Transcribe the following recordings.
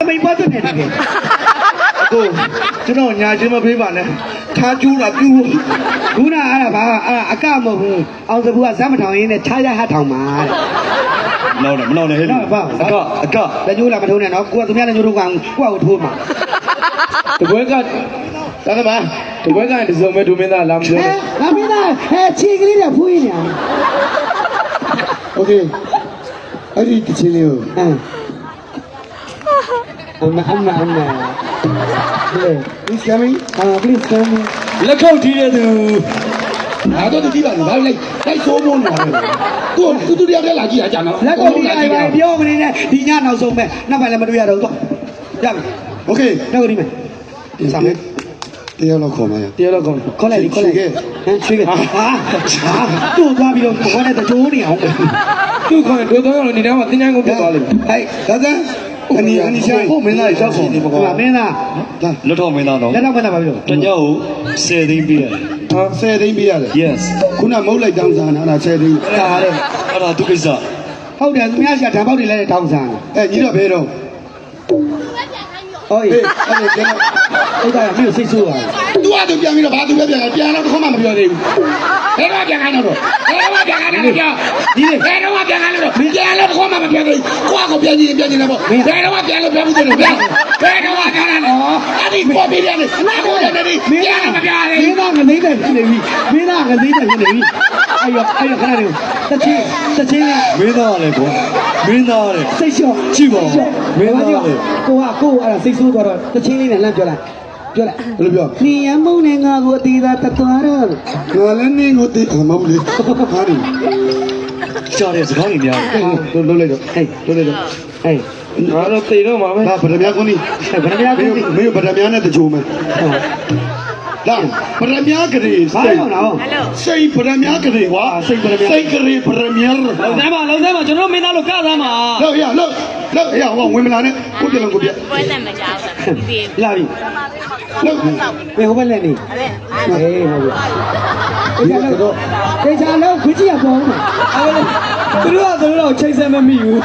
မိန်ပတ်တဲ့နေတယ်ကိုကျွန်တော်ညာချင်းမဖေးပါနဲ့ထားကျူးတာပြူး ခုနအဲ့ဒါဘာအကမဟုတ်ဘူးအောင်စဘူးကဇက်မထောင်ရင်းနဲ့ခြားရဟတ်ထောင်မှာ နောက်တယ်မနောက်နဲ့ဟဲ့အက လက်ညှိုးလာမထုံးနဲ့နော်ကိုကသူများလက်ညှိုးထုံးကောင်ကိုကကိုထိုးမှာ တပွဲကဒါကမှတပွဲကဒီစုံမဲ့ဒူမင်းသားလာမပြောနဲ့ လာမင်းသားချီကလေးနဲ့ဖူးရနေအောင် โอเคအဲ့ဒီတချင်းလေးကို Please coming please come လက်ခုပ်တီးတဲ့သူအားတော့တီးပါလေဘာလိုက်ဆိုးမုန်းနေတာသူတယောက်တည်းလာကြည့်တာကြာနော် လက်ကိုတီးလိုက်ပါပြောမနေနဲ့ဒီညနောက်ဆုံးပဲနောက်ပိုင်းလည်းမတွေ့ရတော့သွားရပြီ โอเค နောက်ကိုဒီမယ်စမယ် တရားတော့ခေါ်မှာရ တရားတော့ခေါ်လိုက်ဟမ်ရွှေကဟာတို့သွားပြီးတော့ဘောနဲ့တကြိုးနေအောင် သူခေါ်ရင်တို့တော့နေတော့တင်းချမ်းကုန်ပြသွားလိမ့်မယ်ဟဲ့ဒါကအနီရှာဟုတ်မင်းသားရောက်ကုန်နေပေါ့ကွာ မင်းသား လက်ထောက်မင်းသားတော့ လက်တော့မင်းသားပါပြီလို့ တညကို10သိန်းပေးရတယ်ဟာ10သိန်းပေးရတယ် yes ခုနမုတ်လိုက်တောင်းစားတာ10သိန်းတာတဲ့အဲ့ဒါသူကိစ္စ ဟုတ်တယ်သူများရှာဓာတ်ပေါက်တွေလည်းတောင်းစားတယ် ညီတော့ဘယ်တော့ ဟုတ်ရဲ့အဲ့ဒါဥဒ္ဒါရမြို့စိတ်ဆိုးပါ သူကသူပြန်ပြီးတော့ဘာသူပဲပြန်ပြန်တော့တစ်ခါမှမပြောသေးဘူးဘယ်တော့ပြန်ခိုင်းတော့ဘယ်တော့ပြန်ခိုင်းတော့ကြောက်ဒီဘယ်တော့ပြန်ခိုင်းတော့ပြန်လို့တစ်ခါမှမပြောသေးဘူးကိုကကိုပြန်ကြည့်တယ်ပေါ့ဘယ်တော့ပြန်လို့ပြောဘူးတယ်ဗျာဘယ်တော့ပြန်ခိုင်းတော့အဲ့ဒီပေါ်ပြီးတယ်အခုတည်းကပြန်မပြောသေး မင်းသားငသိတဲ့ဖြစ်နေပြီမင်းသားငသိတဲ့ဖြစ်နေပြီအဲ့ရခဏလေးတချင်းလေး မင်းသားလည်းကွာမင်းသားလည်း စိတ်လျှော့ ကြည့်ပါမင်းသားလည်း ကိုအဲ့ဒါစိတ်ဆိုးသွားတော့တချင်းလေးနဲ့လမ်းပြောလိုက်ဘယ်လိုပြောနေရမုန်းနေငါကိုအသေးသားတသွားတော့ ငါလည်းနင်းကိုသိမဟုတ်လေဟာဒီကြားတဲ့စကားတွေများလုံးလိုက်တော့ဟဲ့လုံးလိုက်တော့ဟဲ့ငါတော့သိတော့မှာပဲဒါဗဒမြကုန်းကြီးဗဒမြကုန်းကြီးမင်းဗဒမြနဲ့တကြိုးမယ်လာဗဒမြကလေးစိတ်စိတ်ဗဒမြကလေးကွာစိတ်ကလေးဗဒမြလုံးသားမှာကျွန်တော်မင်းသားလို့ကစားမှာ လောက်ရဟောဝင်မလာနဲ့ကိုပြလုံးကိုပြ ပွဲသက်မကြောက်ဘူးဒီ လာပြီ လောက် ဘယ်ဟိုဘက်လဲနေအေးဟုတ်ပြီတေချာလုံးခွကြည့်ရပေါ့သူတို့တော့ချိန်ဆမမိဘူး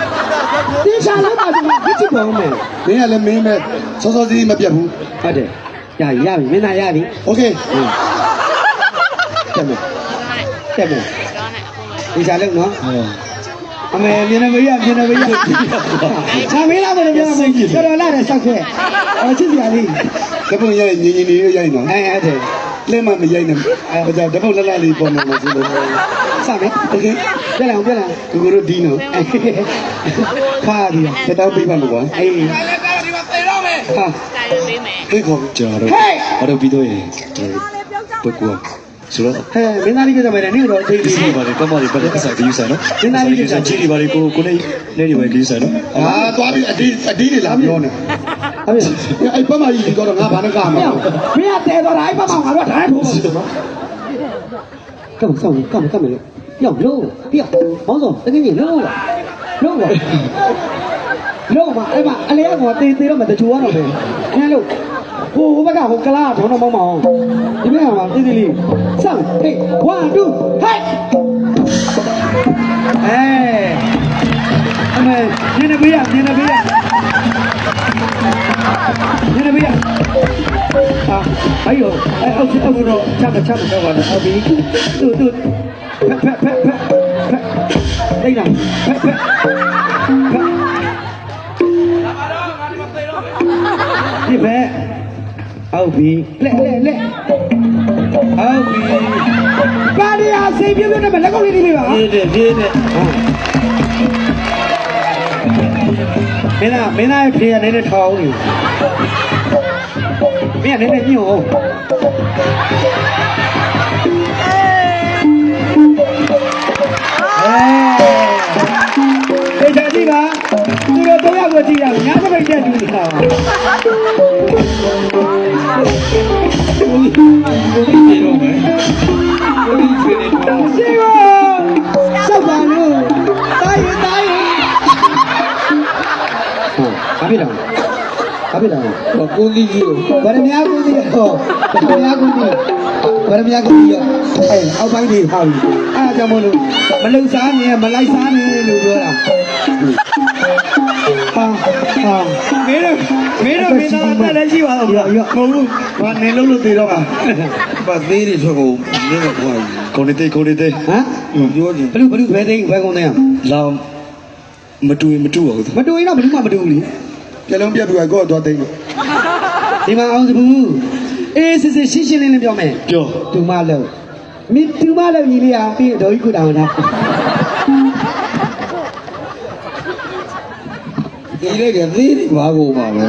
တေချာလုံးပါကျွန်တော်ခွကြည့်ပေါ့မယ် မင်းကလည်းမင်းပဲစောစောစီးမပြတ်ဘူး ဟုတ်တယ်ရပြီမင်းသားရပြီ โอเค တက်မယ်တေချာလုံးနော်အမေမြင်နေမရချာမင်းလားမလို့ပြောမယ်တော်တော်လာတယ်ဆောက်ခဲ့ချစ်စရာလေး တပုတ်ရိုက်ညီညီလေးရိုက်နော် အဲ့တယ် လဲမမရိုက်နဲ့ဒါကြောင့်တပုတ်လက်လေးပေါ်မှာဆိုလို့ စမယ်โอเคပြလိုက်ကိုတို့ဒီနော်ခါဒီ ဆက်တော့ပြပါလို့ကွာ အေး ဟာ တိုင်ပေးမယ် ဟေးခေါ်ကျွန်တော်တို့ဘာလို့ပြီးတော့ရင်ဘကွာဆိုတော့ ဟဲ့မင်းသားလေးပြတယ်မယ်နေတော့အသေး ဒီ သေး စီပါတယ်ကမ္ဘာတွေပတ်သက်ဆိုင်ပြီးယူဆိုင်နော်ကြီးတွေပါတယ်ကိုနေတွေပဲကြီးဆိုင်နော်သွားပြီးအဒီတွေလာပြောနေ ဟုတ်ပြီ အဲ့ပတ်မကြီးတော့ငါဘာနဲ့ကမှာ မင်းကတဲတော့အဲ့ပတ်မှာငါတို့ဓာတ်ထိုးမှာနော်ကမလို့ရောက်လို့ပြောဘောင်းစောတကယ်ကြီးလို့ပါအဲ့မှာအလဲကတော့တေးတော့မတချိုးရတော့ပဲအဲ့လို့ဟိုဘက်ကဟိုကလားဘောင်းတော့မောင်းဒီဘက်ကမှာတေးလေးစမ်းဟေး1 2 ဟိုက်အမေညနေပေးရဟာအယောအောက်တော့ချမ်းတော့ပါတော့ဟုတ်ပြီသူဖက်တိတ်လာဖက်ဒီဖက်ဟုတ်ပြီလက်ဟုတ်ပြီပါရီယာစိတ်ပြည့်ပြည့်နဲ့လက်ကောက်လေးနေပြီပါပြည့်တယ်မင်းသားဖေးရနေတဲ့ထောင်းနေမင်းကလည်းညှို့တေချာကြည့်ပါသူတို့တော့ရောက်ကိုကြည့်ရညာစပိတ်တဲ့လူတွေဟာရှိပါစောက်ပါလို့တိုင်းဘာဖြစ်လဲကိုကြီးကြီးဗရမယာကိုကြီးရောအောက်ပိုင်းတွေဟာပြီအဲ့ဒါကြောင့်မလို့မလုံစားနေမလိုက်စားနေလို့ပြောတာဟာမင်းတို့ လည်းရှိပါတော့ဗျာရော မဟုတ်ဘူးဘာနေလို့သေးတော့ပါ ပါသေးတွေဆိုကိုနည်းနည်းခွာ ကိုနေသေး ဟမ် ပြောချင်း ဘလူဘယ်သိဘယ်ကုန်သိအောင် လောင်မတူရင်မတူပါဘူး မတူရင်တော့ဘလူမှမတူဘူးလေ ပြလုံးပြတ်ပြီးတော့တော့သိလို့ ဒီမှာအောင်စဘူးအေးစစ်စစ်ရှင်းရှင်းလင်းလင်းပြောမယ် ပြော တူမလို့မင်းတူမလို့ညီလေးအောင်ပြီးတော့ကြီးခုတောင်းတာ ဒီလိုက်တယ်သေးတွေဘာကိုပါပဲ